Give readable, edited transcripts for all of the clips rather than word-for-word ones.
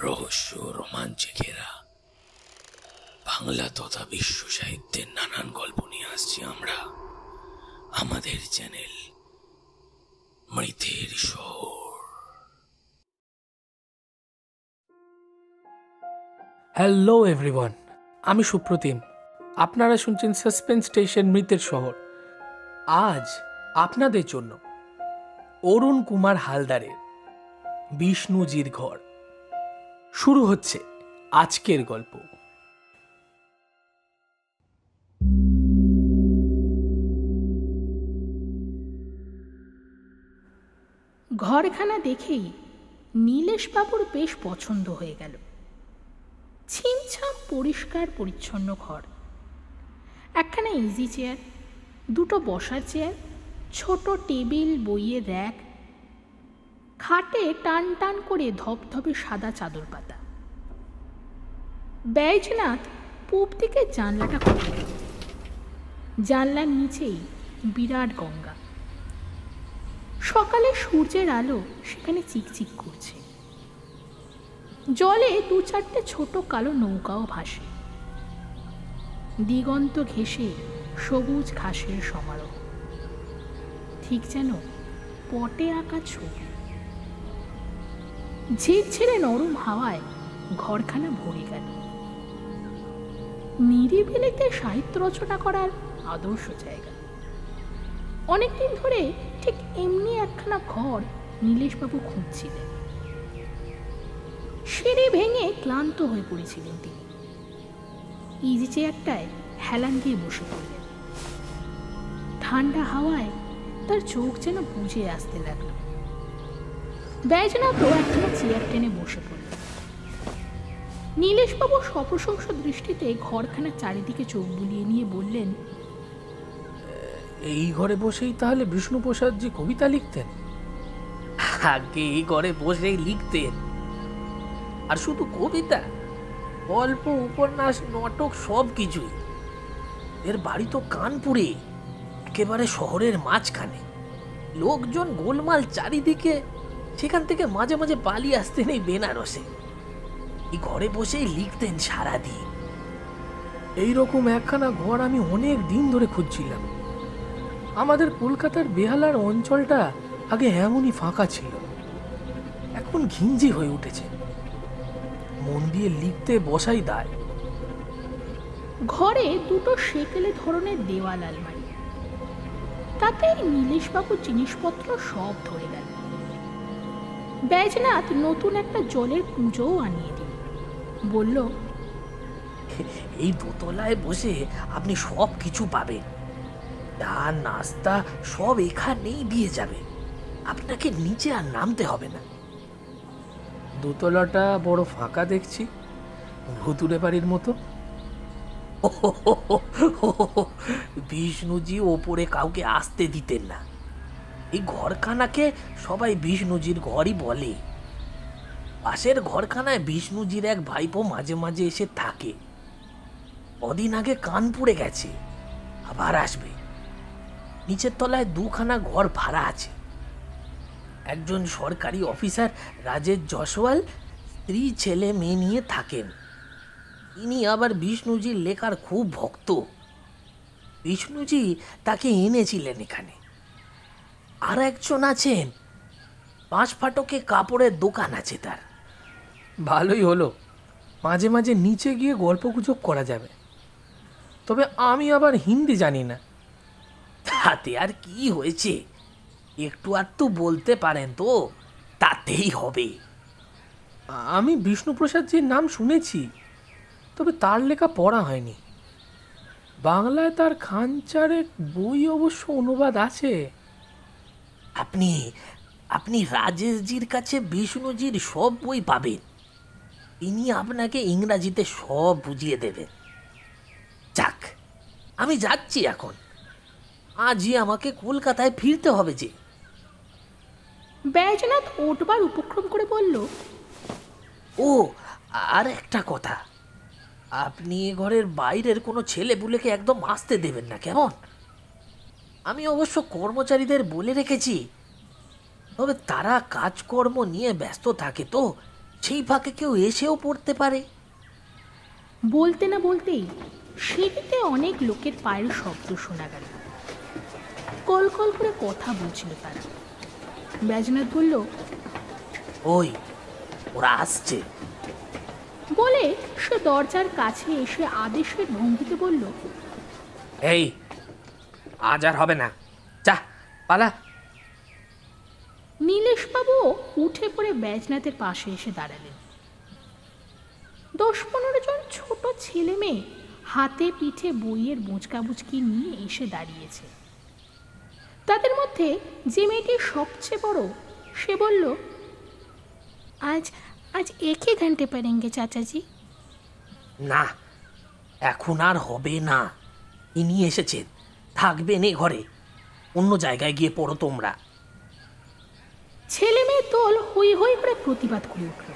রহস্য রোমাঞ্চে ঘেরা বাংলা তথা বিশ্ব সাহিত্যের নানান গল্প নিয়ে আসছি আমরা আমাদের চ্যানেল মৃতের শহর। হ্যালো এভরিওয়ান, আমি সুপ্রতিম। আপনারা শুনছেন সাসপেন্স স্টেশন মৃতের শহর। আজ আপনাদের জন্য অরুণ কুমার হালদারের বিষ্ণুজির ঘর। শুরু হচ্ছে আজকের গল্প। ঘরখানা দেখেই নীলেশবাবুর বেশ পছন্দ হয়ে গেল। ছিমছাম পরিষ্কার পরিচ্ছন্ন ঘর, একখানা ইজি চেয়ার, দুটো বসার চেয়ার, ছোট টেবিল, বইয়ের র্যাক, খাটে টান টান করে ধপধপে সাদা চাদর পাতা। বৈজনাথ পূব দিকে জানলাটা খুলে গেল। জানলার নিচেই বিরাট গঙ্গা। সকালে সূর্যের আলো সেখানে চিকচিক করছে। জলে দু চারটে ছোট কালো নৌকাও ভাসে। দিগন্ত ঘেঁষে সবুজ ঘাসের সমারোহ, ঠিক যেন পটে আঁকা ছবি। ঝিরঝিরে নরম হাওয়ায় ঘরখানা ভরে গেল। নিরিবিলিতে সাহিত্য রচনা করার আদর্শ জায়গা। অনেকদিন ধরে ঠিক এমনি একখানা ঘর নীলেশবাবু খুঁজছিলেন। সিঁড়ি ভেঙে ক্লান্ত হয়ে পড়েছিলেন তিনি। ইজি চেয়ারটায় হেলান দিয়ে বসে পড়লেন। ঠান্ডা হাওয়ায় তার চোখ যেন বুজে আসতে লাগলো। বৈজনাথও একখানা চেয়ার টেনে বসে পড়লেন। নীলেশবাবু সপ্রশংস দৃষ্টিতে ঘরখানা চারিদিকে চোখ বুলিয়ে নিয়ে বললেন, এই ঘরে বসেই তাহলে বিষ্ণুপ্রসাদজি কবিতা লিখতেন? আগে এই ঘরে বসেই লিখতেন। আর শুধু কবিতা, গল্প, উপন্যাস, নাটক, সব কিছুই। এর বাড়ি তো কানপুরে, একেবারে শহরের মাঝখানে। লোকজন গোলমাল চারিদিকে, সেখান থেকে মাঝে মাঝে পালিয়ে আসতেন এই বেনারসে। এই ঘরে বসেই লিখতেন সারাদিন। এইরকম একখানা ঘর আমি অনেক দিন ধরে খুঁজছিলাম। আমাদের কলকাতার বেহালার অঞ্চলটা আগে এমনই ফাঁকা ছিল, এখন ঘিঞ্জি হয়ে উঠেছে। মন দিয়ে লিখতে বসাই দায়। ঘরে দুটো সেকেলে ধরনের দেওয়াল আলমারি, তাতে নীলেশবাবুর জিনিসপত্র সব ধরে গেল। বৈজনাথ নতুন একটা জলের কুঁজোও আনিয়ে দিল। বলল, এই দোতলায় বসে আপনি সব কিছু পাবেন। চা নাস্তা সব এখানেই দিয়ে যাবে, আপনাকে নিচে আর নামতে হবে না। দোতলাটা বড় ফাঁকা দেখছি, ভুতুরে বাড়ির মতো। বিষ্ণুজি ওপরে কাউকে আসতে দিতেন না। এই ঘরখানাকে সবাই বিষ্ণুজির ঘরই বলে। পাশের ঘরখানায় বিষ্ণুজির এক ভাইপো মাঝে মাঝে এসে থাকে। কদিন আগে কানপুরে গেছে, আবার আসবে। নিচের তলায় দুখানা ঘর ভাড়া আছে। একজন সরকারি অফিসার রাজেশ জয়সওয়াল স্ত্রী ছেলে মেয়ে নিয়ে থাকেন। তিনি আবার বিষ্ণুজির লেখার খুব ভক্ত। বিষ্ণুজি তাকে এনেছিলেন এখানে। আর একজন আছেন, 5 ফাটকে কাপড়ের দোকান আছে তার। ভালোই হলো, মাঝে মাঝে নিচে গিয়ে গল্প গুজব করা যাবে। তবে আমি আবার হিন্দি জানি না। তাতে আর কি হয়েছে, একটু আধটু বলতে পারেন তো, তাতেই হবে। আমি বিষ্ণুপ্রসাদজির নাম শুনেছি, তবে তার লেখা পড়া হয়নি। বাংলায় তার খানচারেক বই অবশ্য অনুবাদ আছে। আপনি আপনি রাজেশজির কাছে বিষ্ণুজির সব বই পাবেন। তিনি আপনাকে ইংরাজিতে সব বুঝিয়ে দেবেন। যাক, আমি যাচ্ছি এখন। আজই আমাকে কলকাতায় ফিরতে হবে যে। বৈজনাথ ওঠবার উপক্রম করে বলল, ও, আর একটা কথা, আপনি এ ঘরের বাইরের কোনো ছেলেপুলেকে একদম আসতে দেবেন না, কেমন? আমি অবশ্য কর্মচারীদের বলে রেখেছি, তবে তারা কাজকর্ম নিয়ে ব্যস্ত থাকে তো সেই ফাঁকে কেউ এসেও পড়তে পারে। বলতে না বলতেই সিঁড়িতে অনেক লোকের পায়ের শব্দ শোনা গেল। কল কল করে কথা বলছিল তারা। ব্যাজনাথ বলল, ওই ওরা আসছে বলে সে দরজার কাছে এসে আদেশের ভঙ্গিতে বলল, এই আজ আর হবে না, যা পালা। নীলেশবাবুও উঠে পড়ে ব্যাজনাথের পাশে এসে দাঁড়ালেন। 10-15 জন ছোট ছেলে মেয়ে হাতে পিঠে বইয়ের বোঁচকাবুচকি নিয়ে এসে দাঁড়িয়েছে। তাদের মধ্যে যে মেয়েটি সবচেয়ে বড় সে বলল, আজ আজ 1 ঘন্টে পড়েঙ্গে চাচাজি। না, এখন আর হবে না। ইনি এসেছেন, থাকবেন এ ঘরে, অন্য জায়গায় গিয়ে পড়ো তোমরা। ছেলে মেয়ে দল হই হই করে প্রতিবাদ করে উঠল।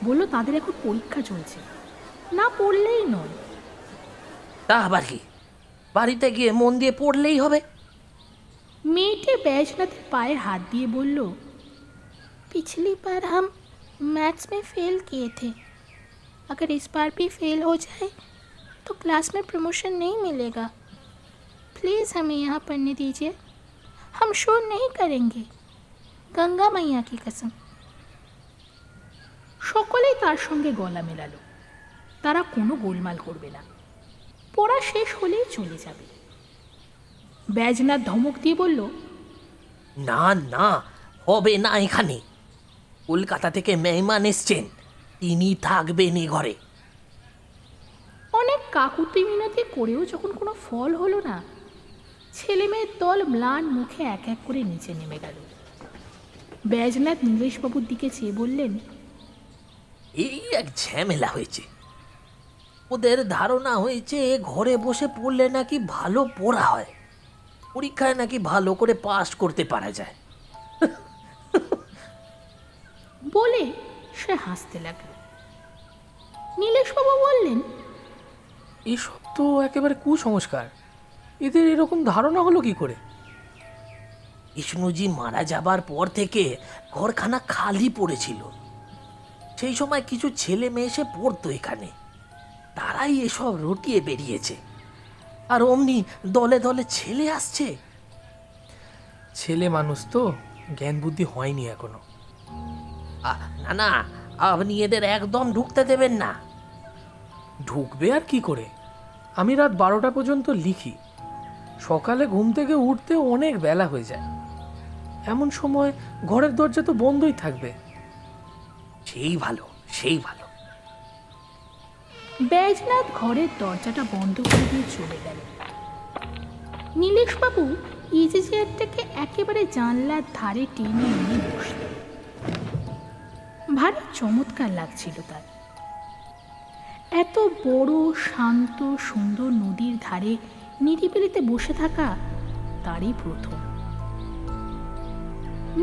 বলল তাদের এখন পরীক্ষা চলছে, না পড়লেই নয়। তা আবার কি, বাড়িতে গিয়ে মন দিয়ে পড়লেই হবে। মেয়েটি बैजनाथ पाए हाथ दिए बोलो, पिछली बार हम मैथ्स में फेल किए थे, अगर इस बार भी फेल हो जाए तो क्लास में प्रमोशन नहीं मिलेगा। प्लीज़ हमें यहाँ पढ़ने दीजिए, हम शोर नहीं करेंगे, गंगा मैया की कसम। সকলেই তার সঙ্গে গলা মেলালো। তারা কোনো গোলমাল করবে না, পড়া শেষ হলেই চলে যাবে। बैजनाथ ধমক দিয়ে বলল, না না, হবে না। এখানে কলকাতা থেকে মেহমান এসছেন, তিনি থাকবেন এ ঘরে। অনেক কাকুতি মিনতি করেও যখন কোনো ফল হলো না, ছেলে মেয়ের দল ম্লান মুখে এক এক করে নিচে নেমে গেল। बैजनाथ নীলেশবাবুর দিকে চেয়ে বললেন, এই এক ঝামেলা হয়েছে। ওদের ধারণা হয়েছে ঘরে বসে পড়লে নাকি ভালো পড়া হয়, পরীক্ষায় নাকি ভালো করে পাস করতে পারা যায়। বলে সে হাসতে লাগলো। নীলেশবাবু বললেন, এসব তো একেবারে কুসংস্কার, এদের এরকম ধারণা হলো কি করে? বিষ্ণুজি মারা যাবার পর থেকে ঘরখানা খালি পড়েছিল। সেই সময় কিছু ছেলে মেয়ে এসে পড়তো এখানে, তারাই এসব রটিয়ে বেরিয়েছে। আর অমনি দলে দলে ছেলে আসছে। ছেলে মানুষ তো, জ্ঞান বুদ্ধি হয়নি এখনো। না না, আপনি এদের একদম ঢুকতে দেবেন না। ঢুকবে আর কি করে? আমি রাত 12টা পর্যন্ত লিখি, সকালে ঘুম থেকে উঠতে অনেক বেলা হয়ে যায়। এমন সময় ঘরের দরজা তো বন্ধই থাকবে। সেই ভালো, সেই ভালো। बैजनाथ ঘরের দরজাটা বন্ধ করে দিয়ে চলে গেল। নীলেশবাবু ইজি চেয়ারটাকে একেবারে জানলার ধারে টেনে নিয়ে বসলেন। ভারী চমৎকার লাগছিল তার। এত বড় শান্ত সুন্দর নদীর ধারে নিরিবিলিতে বসে থাকা তারই প্রথম।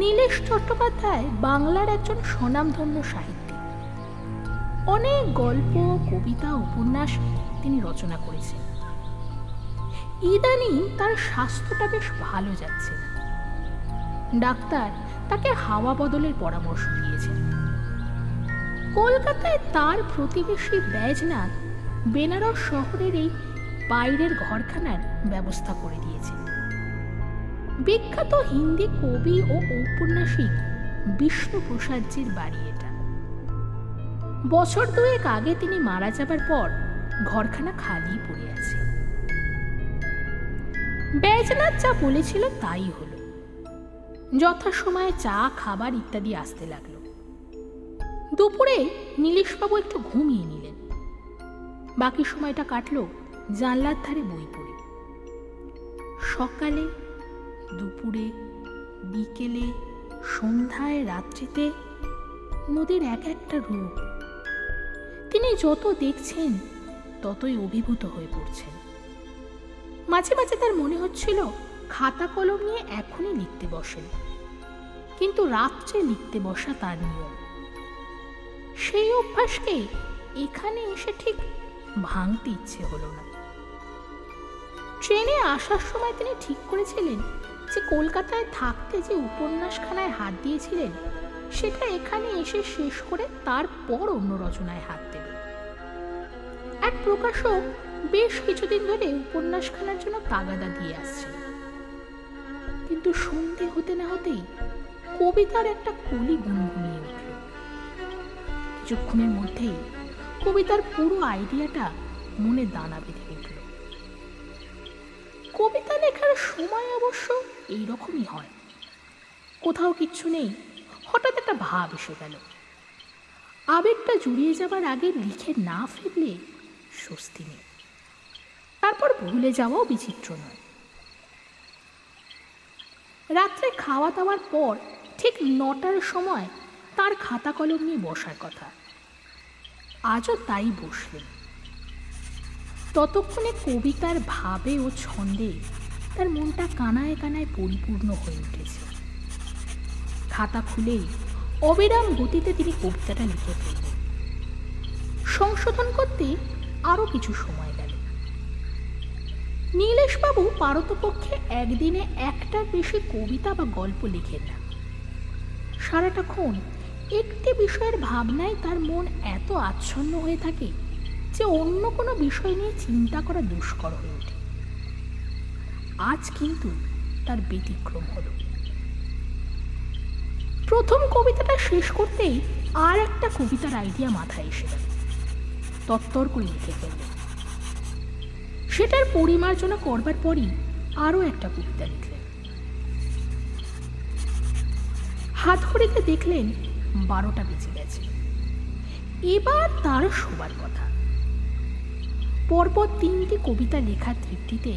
নীলেশ চট্টোপাধ্যায় বাংলার একজন স্বনামধন্য সাহিত্যিক। অনেক গল্প, কবিতা, উপন্যাস তিনি রচনা করেছেন। ইদানিং তার স্বাস্থ্যটা বেশ ভালো যাচ্ছে না। ডাক্তার তাকে হাওয়া বদলের পরামর্শ দিয়েছেন। কলকাতায় তার প্রতিবেশী बैजनाथ বেনারস শহরের এই বাইরের ঘরখানার ব্যবস্থা করে দিয়েছেন। বিখ্যাত হিন্দি কবি ও ঔপন্যাসিক বিষ্ণুপ্রসাদজির বাড়ি এটা। বছর 2 আগে তিনি মারা যাবার পর ঘরখানা খালি পড়ে আছে। बैजनाथ যা বলেছিল তাই হলো। যথাসময়ে চা, খাবার ইত্যাদি আসতে লাগলো। দুপুরে নীলেশবাবু একটু ঘুমিয়ে নিলেন। বাকি সময়টা কাটলো জানলার ধারে বই পড়ে। সকালে, দুপুরে, বিকেলে, সন্ধ্যায়, রাত্রিতে নদীর এক একটা রূপ। তিনি যত দেখছেন ততই অভিভূত হয়ে পড়ছেন। মাঝে মাঝে তার মনে হচ্ছিল খাতা কলম নিয়ে এখনই লিখতে বসেন, কিন্তু রাত্রে লিখতে বসা তার নিয়ম। সেই অভ্যাসকে এখানে এসে ঠিক ভাঙতে ইচ্ছে হলো না। ট্রেনে আসার সময় তিনি ঠিক করেছিলেন যে কলকাতায় থাকতে যে উপন্যাসখানায় হাত দিয়েছিলেন সেটা এখানে এসে শেষ করে তারপর অন্য রচনায় হাত দেবে। এক প্রকাশক বেশ কিছুদিন ধরে উপন্যাসখানার জন্য তাগাদা দিয়ে আসছে, কিন্তু সন্ধে হতে না হতেই কবিতার একটা কলি গুনগুনিয়ে উঠল। কিছুক্ষণের মধ্যেই কবিতার পুরো আইডিয়াটা মনে দানা বেঁধে উঠল। কবিতা লেখার সময় অবশ্য এইরকমই হয়, কোথাও কিচ্ছু নেই, হঠাৎ একটা ভাব এসে গেল। আবেগটা জুড়িয়ে যাবার আগে লিখে না ফেললে স্বস্তি নেই, তারপর ভুলে যাওয়াও বিচিত্র নয়। রাত্রে খাওয়া দাওয়ার পর ঠিক 9টার সময় তার খাতা কলম নিয়ে বসার কথা। আজও তাই বসলেন। ততক্ষণে কবিতার ভাবে ও ছন্দে তার মনটা কানায় কানায় পরিপূর্ণ হয়ে উঠেছে। খাতা খুলেই অবিরাম গতিতে তিনি কবিতাটা লিখে ফেললেন। সংশোধন করতে আরো কিছু সময় গেল। নীলেশবাবু পারতপক্ষে একদিনে একটার বেশি কবিতা বা গল্প লিখেন না। সারাটাক্ষণ একটি বিষয়ের ভাবনায় তার মন এত আচ্ছন্ন হয়ে থাকে যে অন্য কোনো বিষয় নিয়ে চিন্তা করা দুষ্কর হয়ে ওঠে। আজ কিন্তু তার ব্যতিক্রম হলো। প্রথম কবিতাটা শেষ করতেই আর একটা কবিতার আইডিয়া মাথায় এসে গেল। তত্তর করে লিখে ফেললেন। সেটার পরিমার্জনা করবার পরই আরো একটা কবিতা লিখলেন। হাত ঘড়িতে দেখলেন 12টা বেজে গেছে। এবার তার শোবার কথা। পরপর 3টি কবিতা লেখার তৃপ্তিতে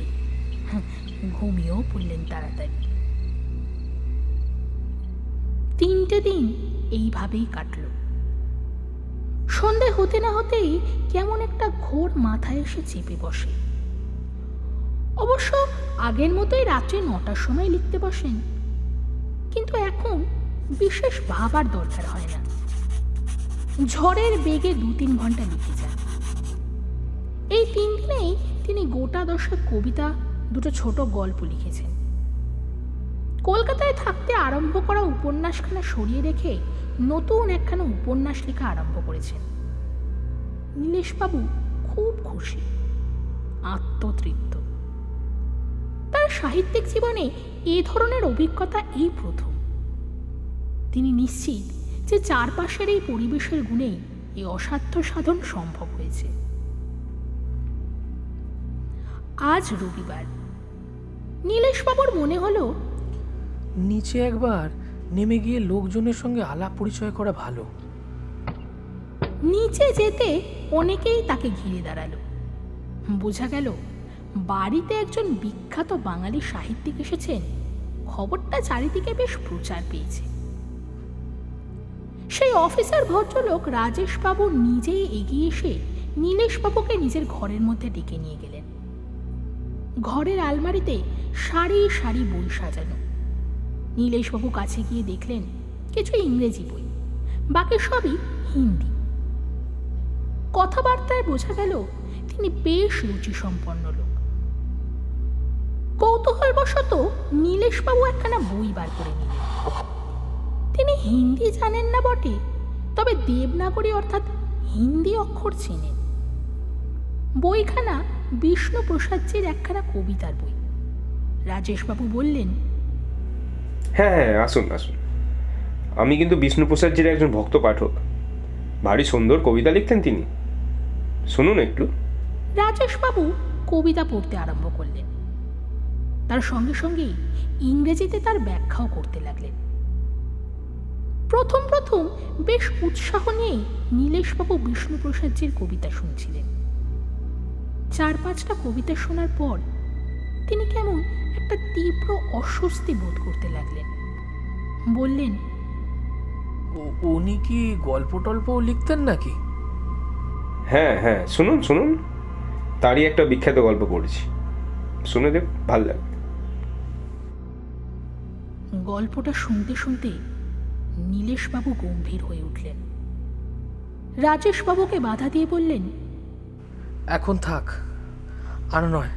ঘুমিয়েও পড়লেন তাড়াতাড়ি। 3টে দিন এইভাবেই কাটল। সন্ধে হতে না হতেই কেমন একটা ঘোর মাথায় এসে চেপে বসে। অবশ্য আগের মতোই রাত্রে 9টার সময় লিখতে বসেন, কিন্তু এখন বিশেষ ভাবার দরকার হয় না। ঝড়ের বেগে 2-3 ঘন্টা লিখে যান। এই 3 দিনেই তিনি গোটা 10 কবিতা, 2টো ছোট গল্প লিখেছেন। কলকাতায় থাকতে আরম্ভ করা উপন্যাসখানা সরিয়ে রেখে নতুন একখানা উপন্যাস লেখা আরম্ভ করেছেন। নীলেশবাবু খুব খুশি, আত্মতৃপ্ত। তার সাহিত্যিক জীবনে এ ধরনের অভিজ্ঞতা এই প্রথম। তিনি নিশ্চিত যে চারপাশের এই পরিবেশের গুণেই এই অসাধ্য সাধন সম্ভব হয়েছে। আজ রবিবার। নীলেশবাবুর মনে হলো নিচে একবার নেমে গিয়ে লোকজনের সঙ্গে আলাপ পরিচয় করা ভালো। নিচে যেতে অনেকেই তাকে ঘিরে দাঁড়ালো। বোঝা গেল বাড়িতে একজন বিখ্যাত বাঙালি সাহিত্যিক এসেছেন। খবরটা চারিদিকে বেশ প্রচার পেয়েছে। সেই অফিসার ভদ্রলোক রাজেশবাবু নিজেই এগিয়ে এসে নীলেশবাবুকে নিজের ঘরের মধ্যে ডেকে নিয়ে গেলেন। ঘরের আলমারিতে সারি সারি বই সাজানো। নীলেশবাবু কাছে গিয়ে দেখলেন কিছু ইংরেজি বই, বাকি সবই হিন্দি। কথাবার্তায় বোঝা গেল তিনি বেশ রুচিসম্পন্ন লোক। কৌতূহলবশত নীলেশবাবু একখানা বই বার করে নিলেন। তিনি হিন্দি জানেন না বটে, তবে দেবনাগরী অর্থাৎ হিন্দি অক্ষর চেনেন। বইখানা বিষ্ণুপ্রসাদজির একখানা কবিতার বই। রাজেশবাবু বললেন, হ্যাঁ হ্যাঁ, আসুন আসুন। আমি কিন্তু বিষ্ণুপ্রসাদজির একজন ভক্ত পাঠক। ভারী সুন্দর কবিতা লিখতেন তিনি, শুনুন একটু। রাজেশবাবু কবিতা পড়তে আরম্ভ করলেন। তার সঙ্গে সঙ্গেই ইংরেজিতে তার ব্যাখ্যাও করতে লাগলেন। প্রথম প্রথম বেশ উৎসাহ নিয়ে নীলেশবাবু বিষ্ণুপ্রসাদজির কবিতা শুনছিলেন। 4-5টা কবিতা শোনার পর তিনি কেমন একটা তীব্র অস্বস্তি বোধ করতে লাগলেন। বললেন, উনি কি গল্প টল্পও লিখতেন নাকি? হ্যাঁ হ্যাঁ, শুনুন শুনুন, তারই একটা বিখ্যাত গল্প পড়েছি, শুনে দেখ, ভাল লাগবে। গল্পটা শুনতে শুনতে নীলেশবাবু গম্ভীর হয়ে উঠলেন। রাজেশবাবুকে বাধা দিয়ে বললেন, এখন থাক, আর নয়,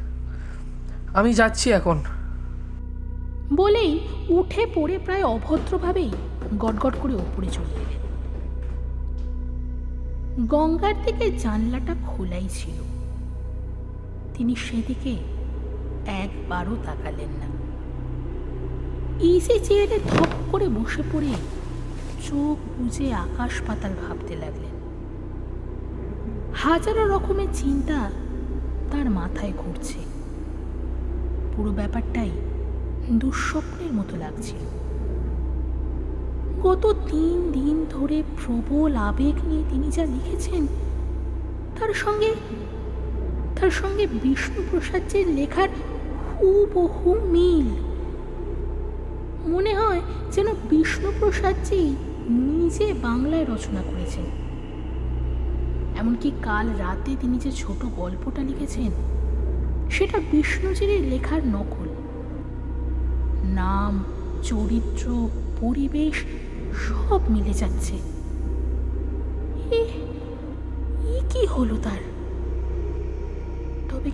আমি যাচ্ছি এখন। বলেই উঠে পড়ে প্রায় অভদ্রভাবেই গটগট করে ওপরে চলে এলেন। গঙ্গার দিকে জানলাটা খোলাই ছিল, তিনি সেদিকে একবারও তাকালেন না। ইজি চেয়ারে ধপ করে বসে পড়ে চোখ বুজে আকাশ পাতাল ভাবতে লাগলেন। হাজারো রকমের চিন্তা তার মাথায় ঘুরছে। পুরো ব্যাপারটাই দুঃস্বপ্নের মতো লাগছিল। গত 3 দিন ধরে প্রবল আবেগ নিয়ে তিনি যা লিখেছেন, তার সঙ্গে বিষ্ণুপ্রসাদের লেখার হুবহু মিল। মনে হয় যেন বিষ্ণুপ্রসাদজি নিজে বাংলায় রচনা করেছেন। এমনকি কাল রাতে তিনি যে ছোট গল্পটা লিখেছেন, সেটা বিষ্ণুজির লেখার নকল। নাম, চরিত্র, পরিবেশ সব মিলে যাচ্ছে। কি হলো তার? তবে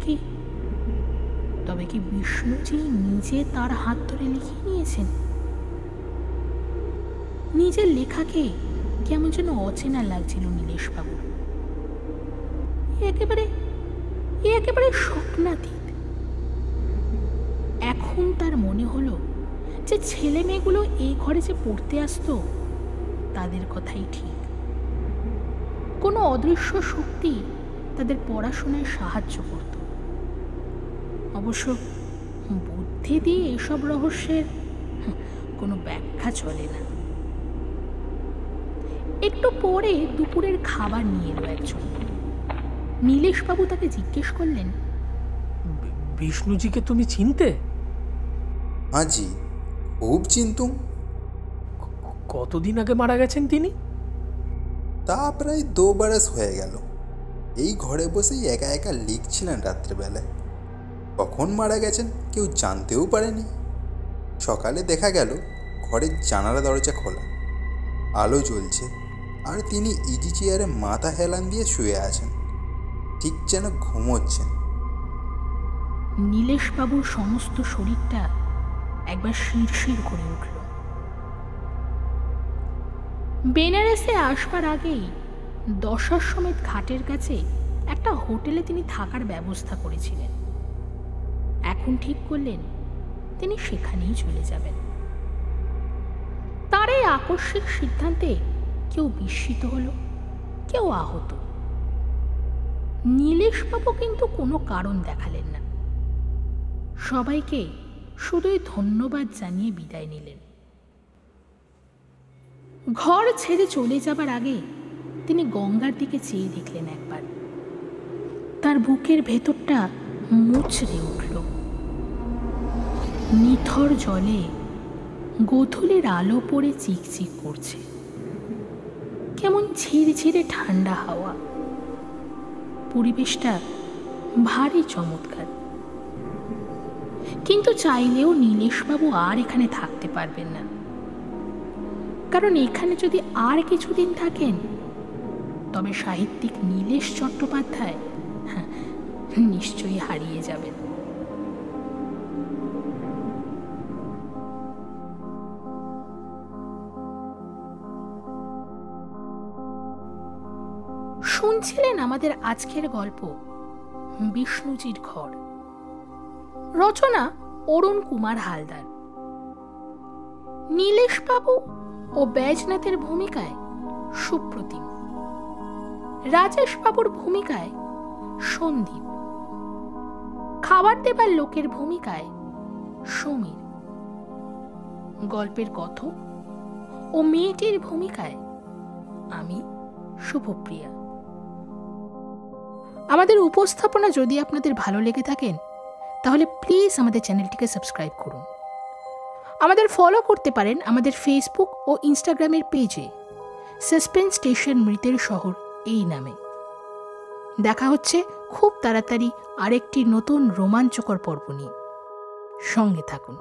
কি বিষ্ণুজি নিজে তার হাত ধরে লিখে নিয়েছেন? নিজের লেখাকে কেমন যেন অচেনা লাগছিল নীলেশবাবুর। একেবারে স্বপ্নাতীত। এখন তার মনে হলো যে ছেলে মেয়েগুলো এই ঘরে যে পড়তে আসতো, তাদের কথাই ঠিক। কোনো অদৃশ্য শক্তি তাদের পড়াশোনায় সাহায্য করত। অবশ্য বুদ্ধি দিয়ে এসব রহস্যের কোনো ব্যাখ্যা চলে না। একটু পরে দুপুরের খাবার নিয়ে এলো একজন। নীলেশবাবু তাকে জিজ্ঞেস করলেন, বিষ্ণুজিকে তুমি চিনতে? আজি খুব চিনতুম। কতদিন আগে মারা গেছেন তিনি? তা প্রায় 2 বরস হয়ে গেল। এই ঘরে বসেই একা একা লিখছিলেন রাত্রেবেলায়। কখন মারা গেছেন কেউ জানতেও পারেনি। সকালে দেখা গেল ঘরের জানালা দরজা খোলা, আলো জ্বলছে, আর তিনি ইজি চেয়ারে মাথা হেলান দিয়ে শুয়ে আছেন, ঠিক যেন ঘুমোচ্ছেন। নীলেশবাবুর সমস্ত শরীরটা একবার শিরশির করে উঠল। বেনারসে আসবার আগেই দশাশ্বমেধ ঘাটের কাছে একটা হোটেলে তিনি থাকার ব্যবস্থা করেছিলেন। এখন ঠিক করলেন তিনি সেখানেই চলে যাবেন। তার এই আকস্মিক সিদ্ধান্তে কেউ বিস্মিত হলো, কেউ আহত। নীলেশবাবু কিন্তু কোনো কারণ দেখালেন না, সবাইকে শুধুই ধন্যবাদ জানিয়ে বিদায় নিলেন। ঘর ছেড়ে চলে যাবার আগে তিনি গঙ্গার দিকে চেয়ে দেখলেন একবার। তার বুকের ভেতরটা মুচড়ে উঠল। নিথর জলে গোধূলির আলো পড়ে চিকচিক করছে, কেমন ঝিরঝিরে ঠান্ডা হাওয়া। পরিবেশটা ভারী চমৎকার। কিন্তু চাইলেও নীলেশবাবু আর এখানে থাকতে পারবেন না, কারণ এখানে যদি আর কিছুদিন থাকেন তবে সাহিত্যিক নীলেশ চট্টোপাধ্যায় নিশ্চয়ই হারিয়ে যাবেন। শুনছিলেন আমাদের আজকের গল্প বিষ্ণুজির ঘর। রচনা অরুণ কুমার হালদার। নীলেশবাবু ও बैजनाथের ভূমিকায় সুপ্রতিম, রাজেশবাবুর ভূমিকায় সন্দীপ, খাবার দেবার লোকের ভূমিকায় সমীর, গল্পের কথক ও মেয়েটির ভূমিকায় আমি শুভপ্রিয়া। আমাদের উপস্থাপনা যদি আপনাদের ভালো লেগে থাকেন তাহলে প্লিজ আমাদের চ্যানেলটিকে সাবস্ক্রাইব করুন। আমাদের ফলো করতে পারেন আমাদের ফেসবুক ও ইনস্টাগ্রামের পেজে সাসপেন্স স্টেশন মৃতের শহর এই নামে। দেখা হচ্ছে খুব তাড়াতাড়ি আরেকটি নতুন রোমাঞ্চকর পর্ব নিয়ে। সঙ্গে থাকুন।